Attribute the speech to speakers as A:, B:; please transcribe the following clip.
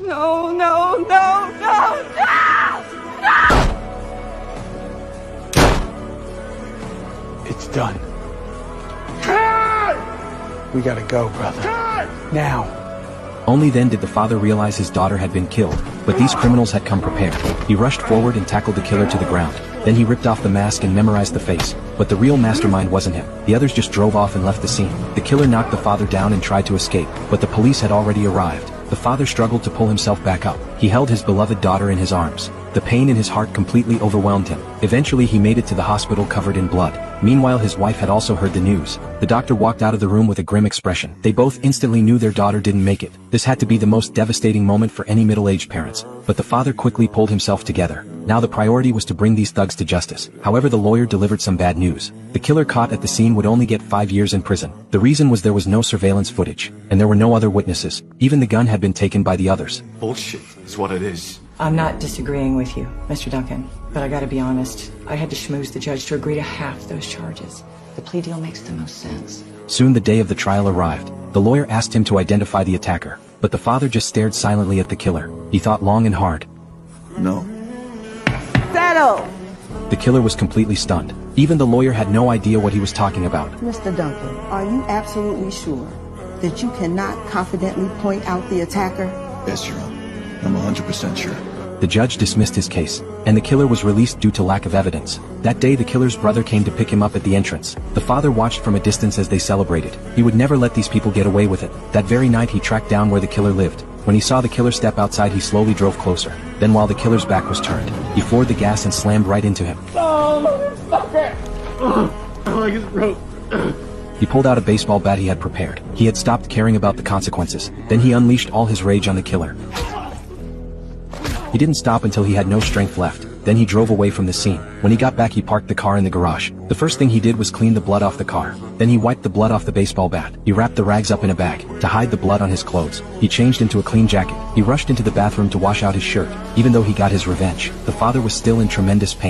A: No, no, no, no, no! No!
B: It's done. We gotta go, brother. Now.
C: Only then did the father realize his daughter had been killed, but these criminals had come prepared. He rushed forward and tackled the killer to the ground. Then he ripped off the mask and memorized the face. But the real mastermind wasn't him. The others just drove off and left the scene. The killer knocked the father down and tried to escape, but the police had already arrived. The father struggled to pull himself back up. He held his beloved daughter in his arms. The pain in his heart completely overwhelmed him. Eventually he made it to the hospital covered in blood. Meanwhile his wife had also heard the news. The doctor walked out of the room with a grim expression. They both instantly knew their daughter didn't make it. This had to be the most devastating moment for any middle-aged parents. But the father quickly pulled himself together. Now the priority was to bring these thugs to justice. However, the lawyer delivered some bad news. The killer caught at the scene would only get 5 years in prison. The reason was there was no surveillance footage, and there were no other witnesses. Even the gun had been taken by the others.
D: Bullshit is what it is.
E: I'm not disagreeing with you, Mr. Duncan, but I gotta be honest. I had to schmooze the judge to agree to half those charges. The plea deal makes the most sense.
C: Soon the day of the trial arrived. The lawyer asked him to identify the attacker, but the father just stared silently at the killer. He thought long and hard.
D: No.
A: Settle!
C: The killer was completely stunned. Even the lawyer had no idea what he was talking about.
F: Mr. Duncan, are you absolutely sure that you cannot confidently point out the attacker?
D: Yes, Your Honor. I'm 100% sure.
C: The judge dismissed his case, and the killer was released due to lack of evidence. That day the killer's brother came to pick him up at the entrance. The father watched from a distance as they celebrated. He would never let these people get away with it. That very night he tracked down where the killer lived. When he saw the killer step outside he slowly drove closer. Then while the killer's back was turned, he floored the gas and slammed right into him. He pulled out a baseball bat he had prepared. He had stopped caring about the consequences. Then he unleashed all his rage on the killer. He didn't stop until he had no strength left. Then he drove away from the scene. When he got back he parked the car in the garage. The first thing he did was clean the blood off the car. Then he wiped the blood off the baseball bat. He wrapped the rags up in a bag to hide the blood on his clothes. He changed into a clean jacket. He rushed into the bathroom to wash out his shirt. Even though he got his revenge, the father was still in tremendous pain.